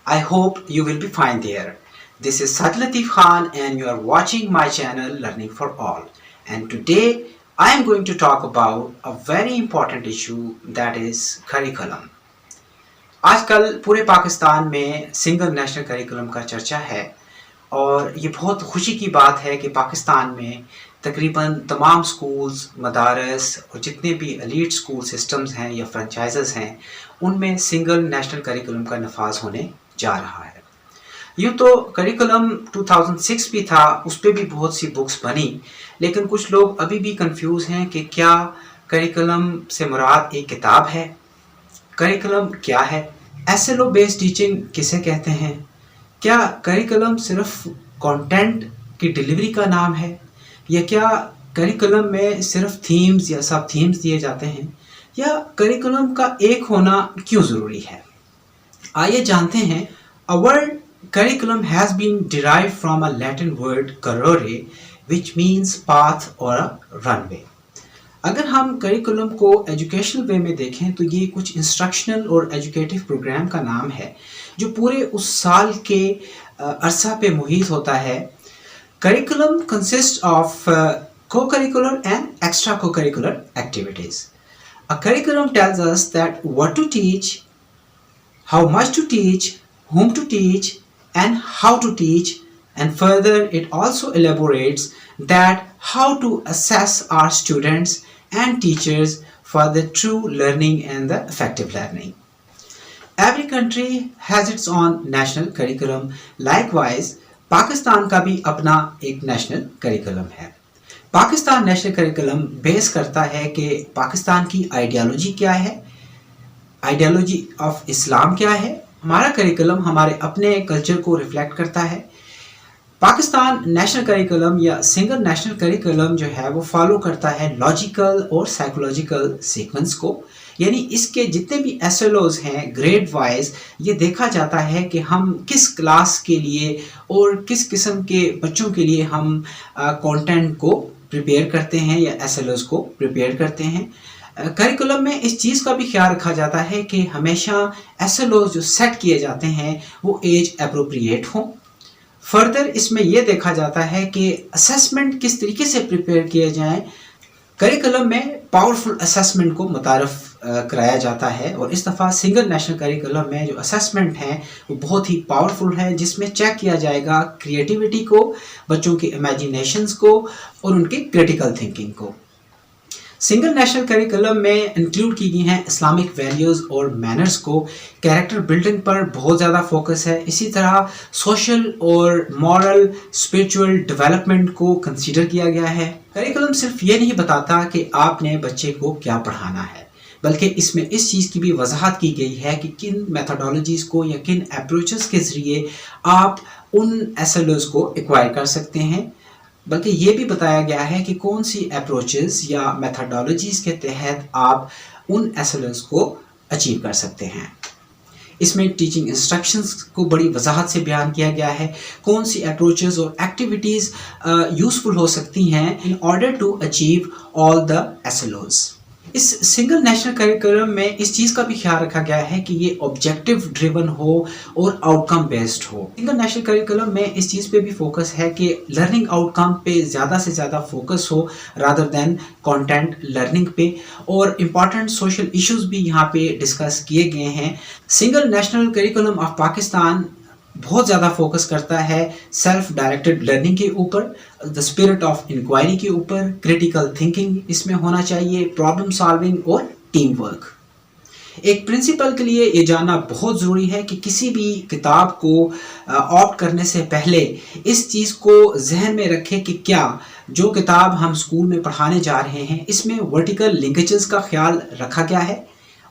I hope you will be fine there. This is Sad Latif Khan and you are watching my channel Learning for All. And today I am going to talk about a very important issue, that is curriculum. आजकल पूरे पाकिस्तान में single national curriculum का चर्चा है और ये बहुत खुशी की बात है कि पाकिस्तान में तकरीबन तमाम स्कूल्स, मदारस और जितने भी एलीट स्कूल सिस्टम्स हैं या फ्रेंचाइजेस हैं उनमें सिंगल नेशनल करिकुलम का नफाज होने जा रहा है। यूँ तो करिकुलम 2006 भी था, उस पर भी बहुत सी बुक्स बनी, लेकिन कुछ लोग अभी भी कंफ्यूज हैं कि क्या करिकुलम से मुराद एक किताब है, करिकुलम क्या है, एसएलओ बेस्ड टीचिंग किसे कहते हैं, क्या करिकुलम सिर्फ कंटेंट की डिलीवरी का नाम है या क्या करिकुलम में सिर्फ थीम्स या सब थीम्स दिए जाते हैं, या करिकुलम का एक होना क्यों ज़रूरी है। आइए जानते हैं। A word curriculum has been derived from a Latin word currere which means path or a runway. अगर हम करिकुलम को एजुकेशनल वे में देखें तो ये कुछ इंस्ट्रक्शनल और एजुकेटिव प्रोग्राम का नाम है जो पूरे उस साल के अरसा पे मुहित होता है। Curriculum consist of co-curricular and extra co-curricular activities. A curriculum tells us that what to teach, how much to teach, whom to teach, and how to teach, and further it also elaborates that how to assess our students and teachers for the true learning and the effective learning. Every country has its own national curriculum. Likewise, Pakistan का भी अपना एक national curriculum है। Pakistan national curriculum base करता है कि पाकिस्तान की ideology क्या है, आइडियोलॉजी ऑफ इस्लाम क्या है। हमारा करिकुलम हमारे अपने कल्चर को रिफ्लेक्ट करता है। पाकिस्तान नेशनल करिकुलम या सिंगल नेशनल करिकुलम जो है वो फॉलो करता है लॉजिकल और साइकोलॉजिकल सीक्वेंस को, यानी इसके जितने भी एसएलओज हैं ग्रेड वाइज ये देखा जाता है कि हम किस क्लास के लिए और किस किस्म के बच्चों के लिए हम कंटेंट को प्रिपेयर करते हैं या एसएलओज को प्रिपेयर करते हैं। करिकुलम में इस चीज़ का भी ख्याल रखा जाता है कि हमेशा एसएलओज जो सेट किए जाते हैं वो एज अप्रोप्रिएट हों। फर्दर इसमें यह देखा जाता है कि असेसमेंट किस तरीके से प्रिपेयर किए जाएं। करिकुलम में पावरफुल असेसमेंट को मुतारफ़ कराया जाता है और इस दफ़ा सिंगल नेशनल करिकुलम में जो असेसमेंट है वो बहुत ही पावरफुल है, जिसमें चेक किया जाएगा क्रिएटिविटी को, बच्चों की इमेजिनेशंस को और उनकी क्रिटिकल थिंकिंग को। सिंगल नेशनल करिकुलम में इंक्लूड की गई हैं इस्लामिक वैल्यूज़ और मैनर्स को, कैरेक्टर बिल्डिंग पर बहुत ज़्यादा फोकस है। इसी तरह सोशल और मॉरल स्पिरिचुअल डेवलपमेंट को कंसीडर किया गया है। करिकुलम सिर्फ ये नहीं बताता कि आपने बच्चे को क्या पढ़ाना है, बल्कि इसमें इस चीज़ की भी वजाहत की गई है कि किन मेथोडोलॉजीज़ को या किन अप्रोचेस के ज़रिए आप उन एसएलओज़ को एक्वायर कर सकते हैं, बल्कि ये भी बताया गया है कि कौन सी अप्रोचेस या मेथोडोलॉजीज़ के तहत आप उन एसएलओज़ को अचीव कर सकते हैं। इसमें टीचिंग इंस्ट्रक्शंस को बड़ी वजाहत से बयान किया गया है, कौन सी अप्रोचेस और एक्टिविटीज़ यूज़फुल हो सकती हैं in order to achieve all the SLOs. इस सिंगल नेशनल करिकुलम में इस चीज़ का भी ख्याल रखा गया है कि ये ऑब्जेक्टिव ड्रिवन हो और आउटकम बेस्ड हो। सिंगल नेशनल करिकुलम में इस चीज़ पे भी फोकस है कि लर्निंग आउटकम पे ज़्यादा से ज़्यादा फोकस हो रादर देन कंटेंट लर्निंग पे, और इम्पॉर्टेंट सोशल इश्यूज भी यहाँ पे डिस्कस किए गए हैं। Single national curriculum of Pakistan बहुत ज़्यादा फोकस करता है सेल्फ डायरेक्टेड लर्निंग के ऊपर, द स्पिरिट ऑफ इंक्वायरी के ऊपर, क्रिटिकल थिंकिंग इसमें होना चाहिए, प्रॉब्लम सॉल्विंग और टीम वर्क। एक प्रिंसिपल के लिए ये जानना बहुत ज़रूरी है कि किसी भी किताब को ऑप्ट करने से पहले इस चीज़ को जहन में रखें कि क्या जो किताब हम स्कूल में पढ़ाने जा रहे हैं इसमें वर्टिकल लिंकेजेस का ख्याल रखा गया है,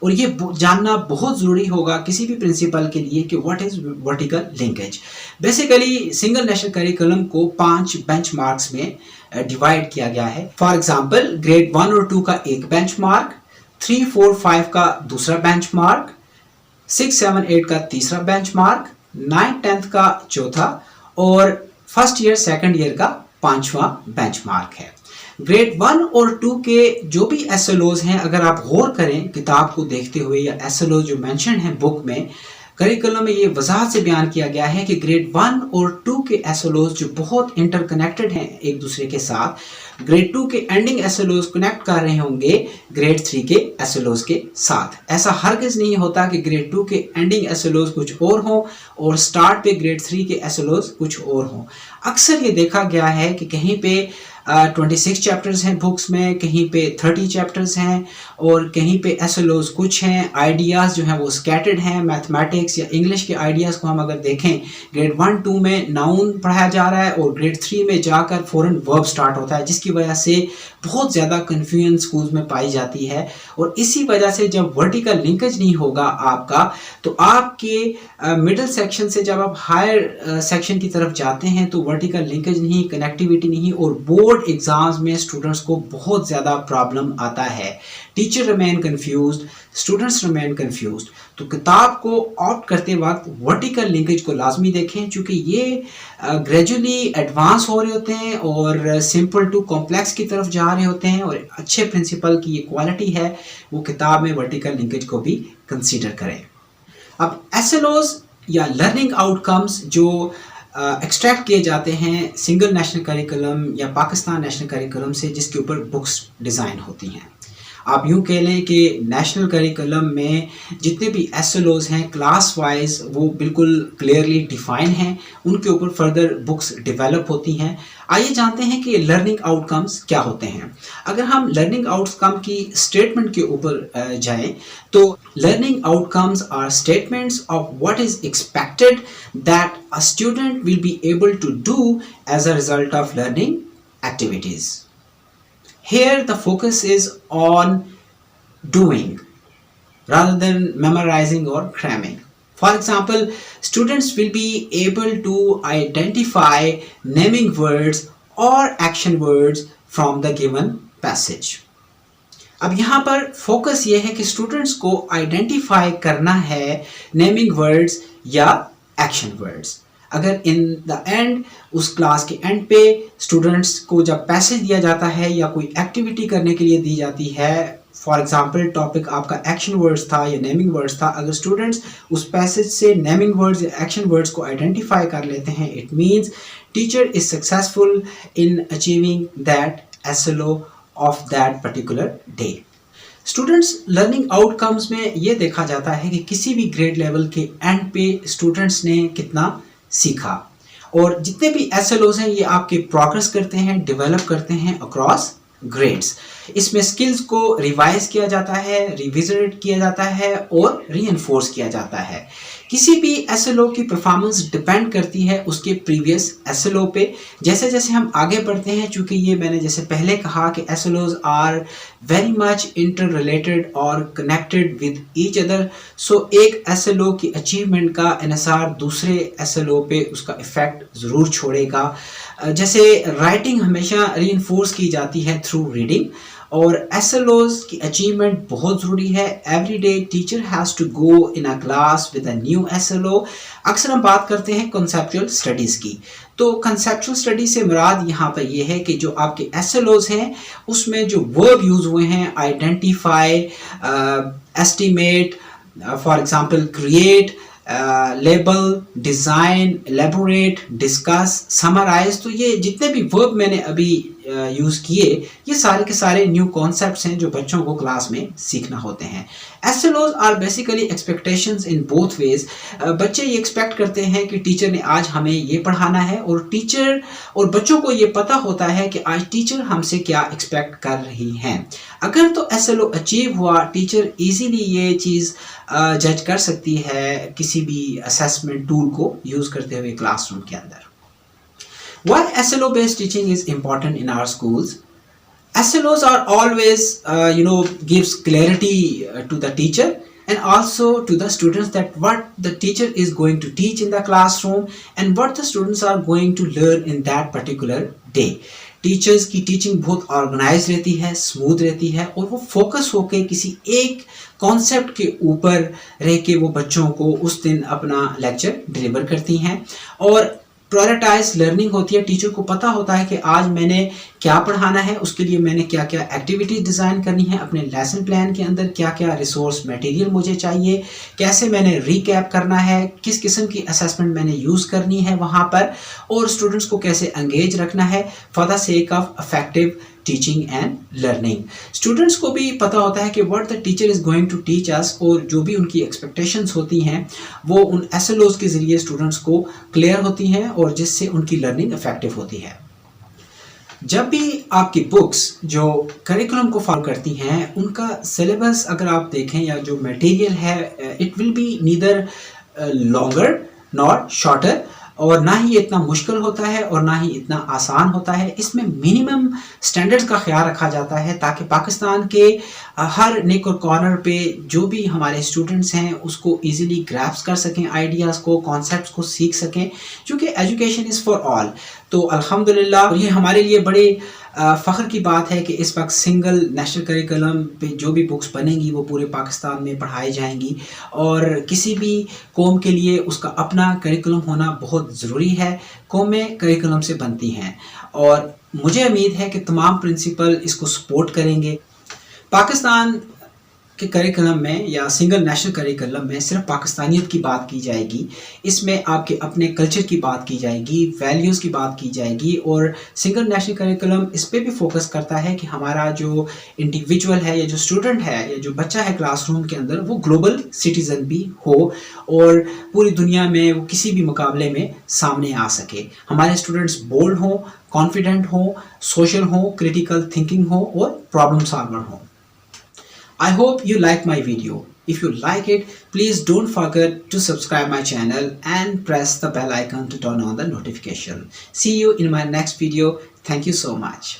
और ये जानना बहुत ज़रूरी होगा किसी भी प्रिंसिपल के लिए कि what is vertical linkage. Basically single national curriculum को 5 बेंचमार्क्स में डिवाइड किया गया है। फॉर एग्जांपल ग्रेड 1 और 2 का एक बेंचमार्क, 3, 4, 5 का दूसरा बेंचमार्क, 6, 7, 8 का तीसरा बेंचमार्क, 9, 10th का चौथा और फर्स्ट ईयर सेकंड ईयर का 5वां बेंचमार्क है। ग्रेड 1 और 2 के जो भी एसएलओज हैं, अगर आप गौर करें किताब को देखते हुए या एसएलओ जो मेंशन है बुक में, کریکولم میں یہ وضاحت سے بیان کیا گیا ہے کہ گریڈ 1 اور 2 کے SLOs جو بہت انٹر کنیکٹڈ ہیں ایک دوسرے کے ساتھ، گریڈ 2 کے اینڈنگ SLOs کنیکٹ کر رہے ہوں گے گریڈ 3 کے SLOs کے ساتھ. ایسا ہرگز نہیں ہوتا کہ گریڈ 2 کے اینڈنگ SLOs کچھ اور ہوں اور سٹارٹ پہ گریڈ 3 کے SLOs کچھ اور ہوں. اکثر یہ دیکھا گیا ہے کہ کہیں پہ 26 چیپٹرز ہیں بکس میں، کہیں پہ 30 چیپٹرز ہیں، اور کہیں پہ SLOs کچھ ہیں. آئیڈیاز جو ہیں وہ اسکیٹرڈ ہیں. میتھمیٹکس یا انگلش کے آئیڈیاز کو ہم اگر دیکھیں، گریڈ 1 2 میں ناؤن پڑھایا جا رہا ہے اور گریڈ 3 میں جا کر فوراً ورب سٹارٹ ہوتا ہے، جس کی وجہ سے بہت زیادہ کنفیوژن سکولز میں پائی جاتی ہے. اور اسی وجہ سے جب ورٹیکل لنکج نہیں ہوگا آپ کا، تو آپ کے مڈل سیکشن سے جب آپ ہائر سیکشن کی طرف جاتے ہیں تو ورٹیکل لنکج نہیں، کنیکٹیویٹی نہیں، اور بورڈ ایگزامز میں اسٹوڈنٹس کو بہت زیادہ پرابلم آتا ہے. Teacher remain confused, students remain confused. تو کتاب کو آپٹ کرتے وقت ورٹیکل لنکج کو لازمی دیکھیں، چونکہ یہ گریجولی ایڈوانس ہو رہے ہوتے ہیں اور سمپل ٹو کمپلیکس کی طرف جا رہے ہوتے ہیں، اور اچھے پرنسپل کی یہ کوالٹی ہے وہ کتاب میں ورٹیکل لنکج کو بھی کنسیڈر کریں. اب SLOs یا لرننگ آؤٹ کمز جو ایکسٹریکٹ کیے جاتے ہیں سنگل نیشنل کریکولم یا پاکستان نیشنل کریکولم سے، جس کے اوپر بکس ڈیزائن ہوتی ہیں. آپ یوں کہہ لیں کہ نیشنل کریکولم میں جتنے بھی SLOs ہیں کلاس وائز وہ بالکل کلیئرلی ڈیفائن ہیں، ان کے اوپر فردر بکس ڈیولپ ہوتی ہیں. آئیے جانتے ہیں کہ لرننگ آؤٹ کمز کیا ہوتے ہیں. اگر ہم لرننگ آؤٹ کم کی اسٹیٹمنٹ کے اوپر جائیں تو learning outcomes are statements of what is expected that a student will be able to do as a result of learning activities. Here the focus is on doing rather than memorizing or cramming. For example, students will be able to identify naming words or action words from the given passage. اب یہاں پر focus یہ ہے کہ students کو identify کرنا ہے naming words یا action words. اگر ان دا اینڈ اس کلاس کے اینڈ پہ اسٹوڈنٹس کو جب پیسج دیا جاتا ہے یا کوئی ایکٹیویٹی کرنے کے لیے دی جاتی ہے، فار ایگزامپل ٹاپک آپ کا ایکشن ورڈز تھا یا نیمنگ ورڈز تھا، اگر اسٹوڈنٹس اس پیسج سے نیمنگ ورڈز یا ایکشن ورڈز کو آئیڈینٹیفائی کر لیتے ہیں، it means teacher is successful in achieving that SLO of that particular day. Students learning out comes میں یہ دیکھا جاتا ہے کہ کسی بھی گریڈ لیول کے اینڈ پہ اسٹوڈنٹس نے کتنا سیکھا، اور جتنے بھی SLOs ہیں یہ آپ کے پروگرس کرتے ہیں، ڈیولپ کرتے ہیں اکراس گریڈز. اس میں سکلز کو ریوائز کیا جاتا ہے، ریویزٹ کیا جاتا ہے اور ری انفورس کیا جاتا ہے. کسی بھی SLO کی پرفارمنس ڈپینڈ کرتی ہے اس کے پریویس SLO پہ. جیسے جیسے ہم آگے بڑھتے ہیں، چونکہ یہ میں نے جیسے پہلے کہا کہ SLOs are very much interrelated اور connected with each other, so ایک SLO کی اچیومنٹ کا انحصار دوسرے SLO پہ اس کا افیکٹ ضرور چھوڑے گا. جیسے رائٹنگ ہمیشہ ری انفورس کی جاتی ہے تھرو ریڈنگ، اور SLOs کی اچیومنٹ بہت ضروری ہے. Every day teacher has to go in a class with a new SLO. اکثر ہم بات کرتے ہیں کنسیپچول اسٹڈیز کی، تو کنسیپچول اسٹڈی سے مراد یہاں پر یہ ہے کہ جو آپ کے SLOs ہیں اس میں جو ورب یوز ہوئے ہیں، identify, estimate, for example create, label, design, elaborate, discuss, summarise, تو یہ جتنے بھی ورب میں نے ابھی یوز کیے یہ سارے کے سارے نیو کانسیپٹس ہیں جو بچوں کو کلاس میں سیکھنا ہوتے ہیں. SLOs are basically expectations in both ways. بچے یہ ایکسپیکٹ کرتے ہیں کہ ٹیچر نے آج ہمیں یہ پڑھانا ہے، اور ٹیچر اور بچوں کو یہ پتہ ہوتا ہے کہ آج ٹیچر ہم سے کیا ایکسپیکٹ کر رہی ہیں. اگر تو SLO اچیو ہوا، ٹیچر ایزیلی یہ چیز جج کر سکتی ہے کسی بھی اسیسمنٹ ٹول کو یوز کرتے ہوئے کلاس روم کے اندر. Why SLO based teaching is important in our schools? SLOs are always gives clarity to the teacher and also to the students that what the teacher is going to teach in the classroom and what the students are going to learn in that particular day. Teachers کی teaching بہت organise رہتی ہے، smooth رہتی ہے، اور وہ focus ہو کے کسی ایک کانسیپٹ کے اوپر رہ کے وہ بچوں کو اس دن اپنا لیکچر ڈلیور کرتی ہیں. اور प्रायोरिटाइज लर्निंग होती है। टीचर को पता होता है कि आज मैंने क्या पढ़ाना है, उसके लिए मैंने क्या क्या एक्टिविटीज डिज़ाइन करनी है, अपने लेसन प्लान के अंदर क्या क्या रिसोर्स मटेरियल मुझे चाहिए, कैसे मैंने रिकैप करना है, किस किस्म की असेसमेंट मैंने यूज़ करनी है वहाँ पर, और स्टूडेंट्स को कैसे एंगेज रखना है for the sake of effective teaching and learning. Students को भी पता होता है कि what the teacher is going to teach us, और जो भी उनकी एक्सपेक्टेशंस होती हैं वो उन एसएलओज के ज़रिए स्टूडेंट्स को क्लियर होती हैं और जिससे उनकी लर्निंग इफेक्टिव होती है। जब भी आपकी बुक्स जो करिकुलम को फॉलो करती हैं उनका सिलेबस अगर आप देखें या जो मटेरियल है, it will be neither longer not shorter, और ना ही ये इतना मुश्किल होता है और ना ही इतना आसान होता है। इसमें मिनिमम स्टैंडर्ड्स का ख्याल रखा जाता है ताकि पाकिस्तान के हर नेक और कॉर्नर पे जो भी हमारे स्टूडेंट्स हैं उसको इजीली ग्रैस्प कर सकें, आइडियाज़ को, कॉन्सेप्ट्स को सीख सकें, क्योंकि एजुकेशन इज़ फॉर ऑल। तो अल्हम्दुलिल्लाह ये हमारे लिए बड़े फ़ख्र की बात है कि इस वक्त सिंगल नेशनल करिकुलम पे जो भी बुक्स बनेंगी वो पूरे पाकिस्तान में पढ़ाई जाएंगी, और किसी भी कौम के लिए उसका अपना करिकुलम होना बहुत ज़रूरी है। कौमें करिकुलम से बनती हैं और मुझे उम्मीद है कि तमाम प्रिंसिपल इसको सपोर्ट करेंगे। पाकिस्तान के करिकुलम में या सिंगल नेशनल करिकुलम में सिर्फ पाकिस्तानियत की बात की जाएगी, इसमें आपके अपने कल्चर की बात की जाएगी, वैल्यूज़ की बात की जाएगी, और सिंगल नेशनल करिकुलम इस पे भी फोकस करता है कि हमारा जो इंडिविजुअल है या जो स्टूडेंट है या जो बच्चा है क्लासरूम के अंदर वो ग्लोबल सिटीज़न भी हो और पूरी दुनिया में वो किसी भी मुकाबले में सामने आ सके। हमारे स्टूडेंट्स बोल्ड हों, कॉन्फिडेंट हों, सोशल हों, क्रिटिकल थिंकिंग हो और प्रॉब्लम सॉल्वर हों। I hope you like my video. If you like it, please don't forget to subscribe my channel and press the bell icon to turn on the notification. See you in my next video. Thank you so much.